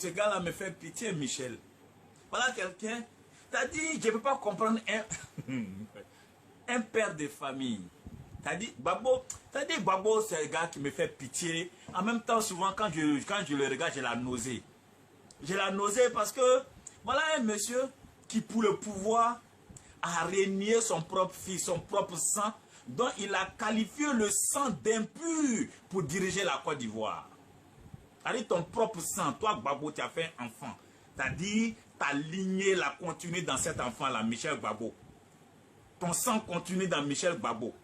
ce gars-là me fait pitié, Michel. Voilà quelqu'un, t'as dit, je ne peux pas comprendre un père de famille. T'as dit, Babo, c'est un gars qui me fait pitié. En même temps, souvent, quand je le regarde, j'ai la nausée. J'ai la nausée parce que, voilà un monsieur qui, pour le pouvoir, a renié son propre fils, son propre sang, dont il a qualifié le sang d'impur pour diriger la Côte d'Ivoire. C'est-à-dire ton propre sang, toi, Gbagbo, tu as fait un enfant. C'est-à-dire, ta lignée la continue dans cet enfant-là, Michel Gbagbo. Ton sang continue dans Michel Gbagbo.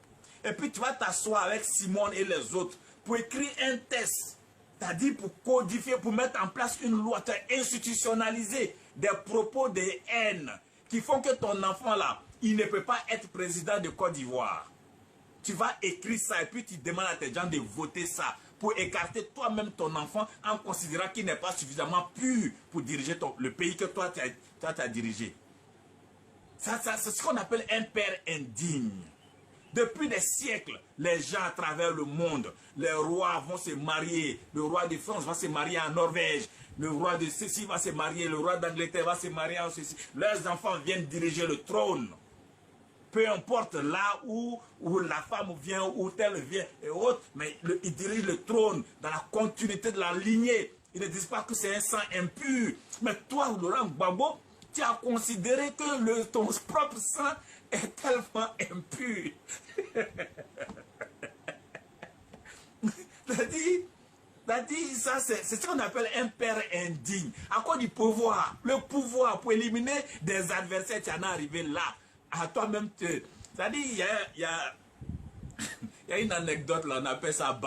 Et puis tu vas t'asseoir avec Simone et les autres pour écrire un texte. C'est-à-dire pour codifier, pour mettre en place une loi, institutionnaliser des propos de haine qui font que ton enfant-là, il ne peut pas être président de Côte d'Ivoire. Tu vas écrire ça et puis tu demandes à tes gens de voter ça pour écarter toi-même ton enfant en considérant qu'il n'est pas suffisamment pur pour diriger le pays que toi tu as dirigé. Ça, c'est ce qu'on appelle un père indigne. Depuis des siècles, les gens à travers le monde, les rois vont se marier. Le roi de France va se marier en Norvège. Le roi de ceci va se marier. Le roi d'Angleterre va se marier en ceci. Leurs enfants viennent diriger le trône. Peu importe là où la femme vient, où tel vient et autres, mais ils dirigent le trône dans la continuité de la lignée. Ils ne disent pas que c'est un sang impur. Mais toi, Laurent Gbagbo, tu as considéré que ton propre sang est tellement impur. T'as dit, ça c'est ce qu'on appelle un père indigne. À quoi du pouvoir? Le pouvoir pour éliminer des adversaires, tu en es arrivé là. À toi-même, c'est-à-dire, il y a une anecdote là, on appelle ça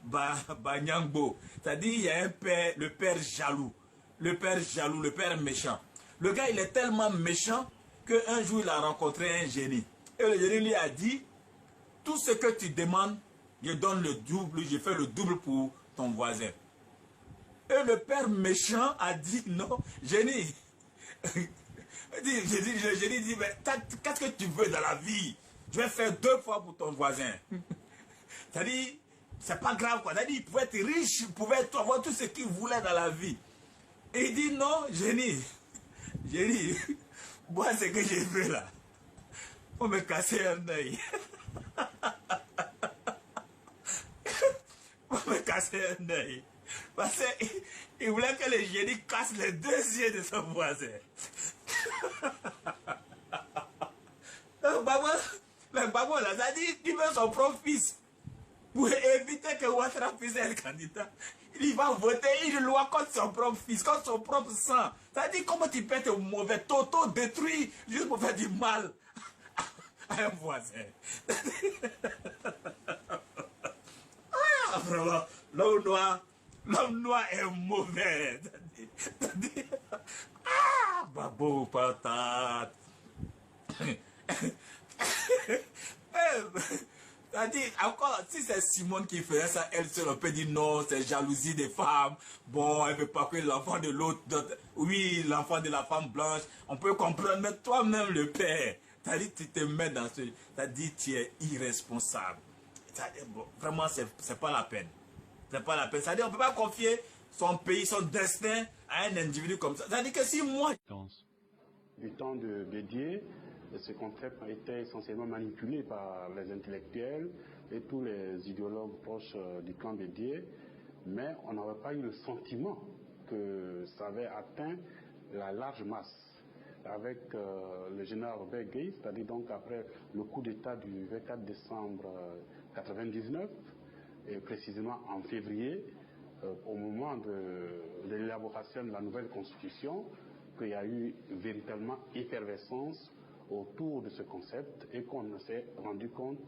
Banyangbo. C'est-à-dire, il y a un père, le père jaloux. Le père jaloux, le père méchant. Le gars, il est tellement méchant qu'un jour, il a rencontré un génie. Et le génie lui a dit, tout ce que tu demandes, je donne le double, je fais le double pour ton voisin. Et le père méchant a dit, non, génie. Le génie dit, mais qu'est-ce que tu veux dans la vie? Je vais faire 2 fois pour ton voisin. C'est-à-dire, c'est pas grave quoi. C'est-à-dire, il pouvait être riche, il pouvait avoir tout ce qu'il voulait dans la vie. Et il dit, non, génie. Génie, moi, ce que j'ai fait là, faut me casser un œil. Faut me casser un œil. Parce qu'il voulait que le génie casse les 2 yeux de son voisin. Le Gbagbo là, ça dit qu'il veut son propre fils. Pour éviter que Ouattara puisse être candidat. Il va voter une loi contre son propre fils, contre son propre sang. Ça dit comment tu peux être mauvais, t'auto-détruire juste pour faire du mal à un voisin. Ah, vraiment, l'homme noir est mauvais. Ah, Babo patate. C'est-à-dire, encore, si c'est Simone qui faisait ça, elle seule, on peut dire non, c'est jalousie des femmes. Bon, elle ne veut pas que l'enfant de l'autre, oui, l'enfant de la femme blanche, on peut comprendre, mais toi-même, le père, c'est-à-dire, tu te mets dans ce, c'est-à-dire, tu es irresponsable. Bon, vraiment, c'est pas la peine. C'est pas la peine. C'est-à-dire, on ne peut pas confier son pays, son destin à un individu comme ça. C'est-à-dire que si moi... Du temps de Bédié, ce concept a été essentiellement manipulé par les intellectuels et tous les idéologues proches du clan Bédié, mais on n'avait pas eu le sentiment que ça avait atteint la large masse. Avec le général Robert Gueye, c'est-à-dire donc après le coup d'État du 24 décembre 1999, et précisément en février, au moment de l'élaboration de la nouvelle constitution, qu'il y a eu véritablement effervescence autour de ce concept et qu'on s'est rendu compte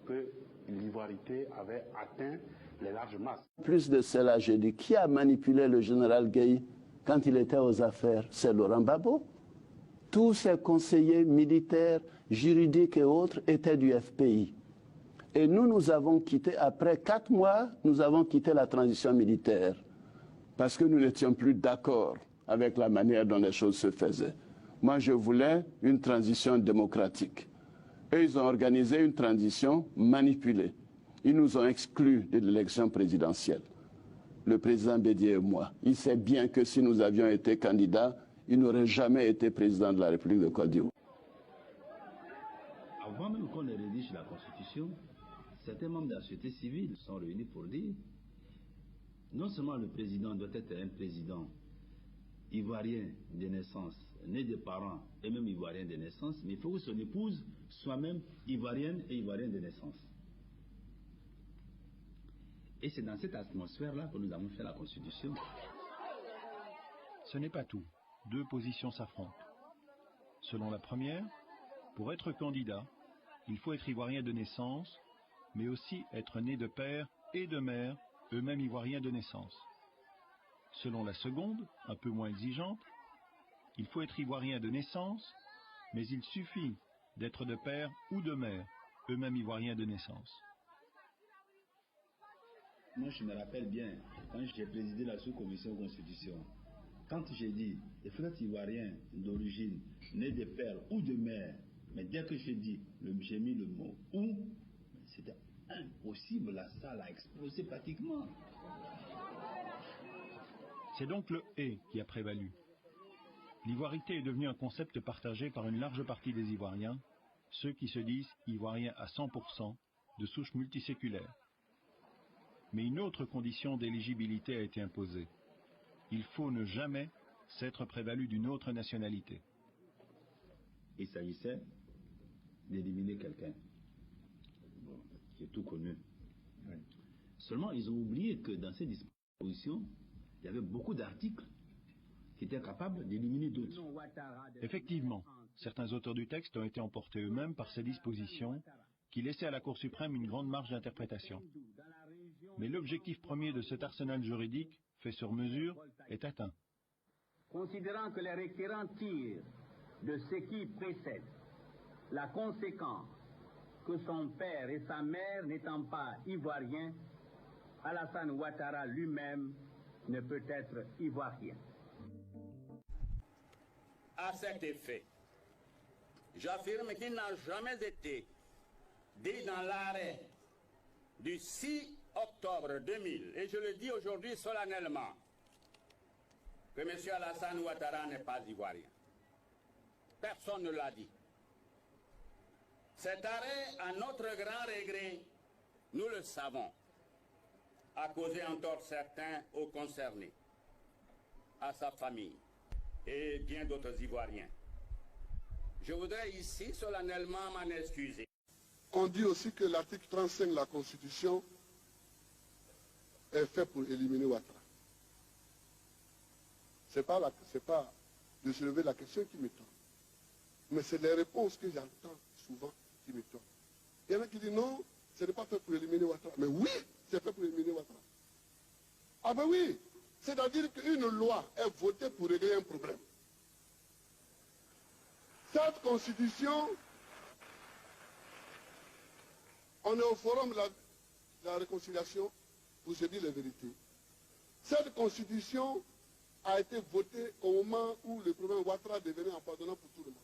que l'ivoirité avait atteint les larges masses. Plus de cela, je dis, qui a manipulé le général Gueye quand il était aux affaires? C'est Laurent Gbagbo. Tous ses conseillers militaires, juridiques et autres étaient du FPI. Et nous avons quitté, après 4 mois, nous avons quitté la transition militaire parce que nous n'étions plus d'accord avec la manière dont les choses se faisaient. Moi, je voulais une transition démocratique. Eux, ils ont organisé une transition manipulée. Ils nous ont exclus de l'élection présidentielle. le président Bédié et moi. Il sait bien que si nous avions été candidats, il n'aurait jamais été président de la République de Côte d'Ivoire. Avant même qu'on ne rédige la Constitution, certains membres de la société civile sont réunis pour dire non seulement le président doit être un président ivoirien de naissance, né de parents et même ivoirien de naissance, mais il faut que son épouse soit même ivoirienne et ivoirienne de naissance. Et c'est dans cette atmosphère-là que nous avons fait la Constitution. Ce n'est pas tout. Deux positions s'affrontent. Selon la première, pour être candidat, il faut être ivoirien de naissance, mais aussi être né de père et de mère, eux-mêmes ivoiriens de naissance. Selon la seconde, un peu moins exigeante, il faut être ivoirien de naissance, mais il suffit d'être de père ou de mère, eux-mêmes ivoiriens de naissance. Moi, je me rappelle bien, quand j'ai présidé la sous-commission Constitution, quand j'ai dit, il faut être ivoirien d'origine, né de père ou de mère, mais dès que j'ai dit, j'ai mis le mot « ou », c'était impossible, la salle a explosé pratiquement. C'est donc le « et » qui a prévalu. L'ivoirité est devenue un concept partagé par une large partie des Ivoiriens, ceux qui se disent ivoiriens à 100%, de souche multiséculaire. Mais une autre condition d'éligibilité a été imposée. Il faut ne jamais s'être prévalu d'une autre nationalité. Il s'agissait d'éliminer quelqu'un. Bon, c'est tout connu. Oui. Seulement, ils ont oublié que dans ces dispositions, il y avait beaucoup d'articles qui étaient capables d'éliminer d'autres. Effectivement, certains auteurs du texte ont été emportés eux-mêmes par ces dispositions qui laissaient à la Cour suprême une grande marge d'interprétation. Mais l'objectif premier de cet arsenal juridique, fait sur mesure, est atteint. Considérant que les requérants tirent de ce qui précède la conséquence que son père et sa mère n'étant pas ivoiriens, Alassane Ouattara lui-même ne peut être ivoirien. À cet effet, j'affirme qu'il n'a jamais été dit dans l'arrêt du 6 octobre 2000, et je le dis aujourd'hui solennellement, que M. Alassane Ouattara n'est pas ivoirien. Personne ne l'a dit. Cet arrêt, à notre grand regret, nous le savons, a causé un tort certain aux concernés, à sa famille et bien d'autres Ivoiriens. Je voudrais ici solennellement m'en excuser. On dit aussi que l'article 35 de la Constitution est fait pour éliminer Ouattara. Ce n'est pas de soulever la question qui m'étonne. Mais c'est les réponses que j'entends souvent qui m'étonnent. Il y en a qui disent non, ce n'est pas fait pour éliminer Ouattara. Mais oui, c'est fait pour éliminer Ouattara. Ah ben oui, c'est-à-dire qu'une loi est votée pour régler un problème. Cette constitution, on est au forum de la réconciliation pour se dire la vérité. Cette constitution a été votée au moment où le problème Ouattara devenait impardonnable pour tout le monde.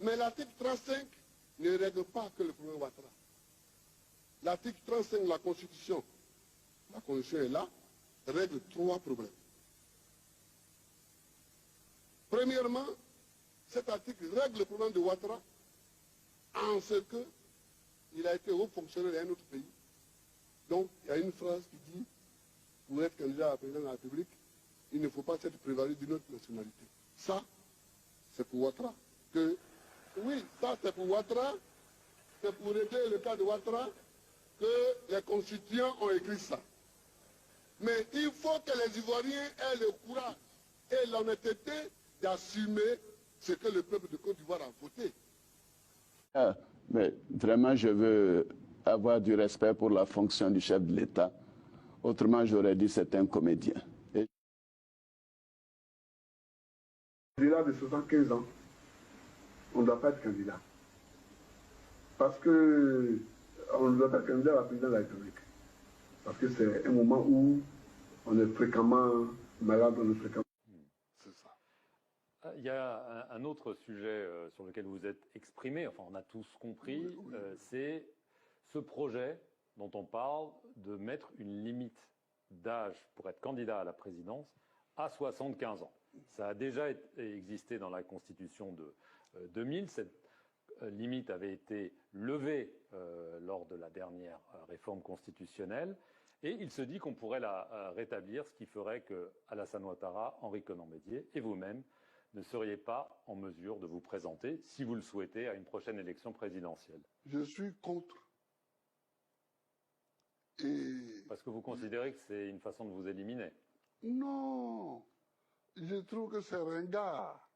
Mais l'article 35 ne règle pas que le problème Ouattara. L'article 35 de la Constitution est là, règle 3 problèmes. Premièrement, cet article règle le problème de Ouattara en ce qu'il a été haut fonctionnaire d'un autre pays. Donc, il y a une phrase qui dit, pour être candidat à la présidence de la République, il ne faut pas s'être prévalu d'une autre nationalité. Ça, c'est pour Ouattara. Oui, ça c'est pour Ouattara, c'est pour régler le cas de Ouattara que les constituants ont écrit ça. Mais il faut que les Ivoiriens aient le courage et l'honnêteté d'assumer ce que le peuple de Côte d'Ivoire a voté. Mais vraiment, je veux avoir du respect pour la fonction du chef de l'État. Autrement, j'aurais dit c'est un comédien. Au-delà de 75 ans, on ne doit pas être candidat. Parce que on ne doit pas être candidat à la présidence de la République. Parce que c'est un moment où on est fréquemment malade, on est fréquemment... C'est ça. Il y a un autre sujet sur lequel vous êtes exprimé, enfin on a tous compris, c'est ce projet dont on parle de mettre une limite d'âge pour être candidat à la présidence à 75 ans. Ça a déjà existé dans la Constitution de 2000. Cette limite avait été levée lors de la dernière réforme constitutionnelle. Et il se dit qu'on pourrait la rétablir, ce qui ferait que Alassane Ouattara, Henri Konan Bédié et vous-même ne seriez pas en mesure de vous présenter, si vous le souhaitez, à une prochaine élection présidentielle. Je suis contre. Et... Parce que vous considérez que c'est une façon de vous éliminer? Non, je trouve que c'est ringard.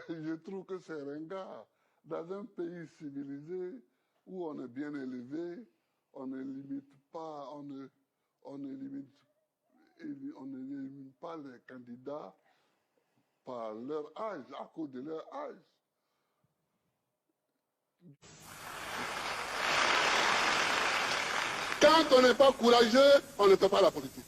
Je trouve que c'est ringard. Dans un pays civilisé où on est bien élevé, on ne limite pas, on n'élimine pas les candidats par leur âge, à cause de leur âge. Quand on n'est pas courageux, on ne fait pas la politique.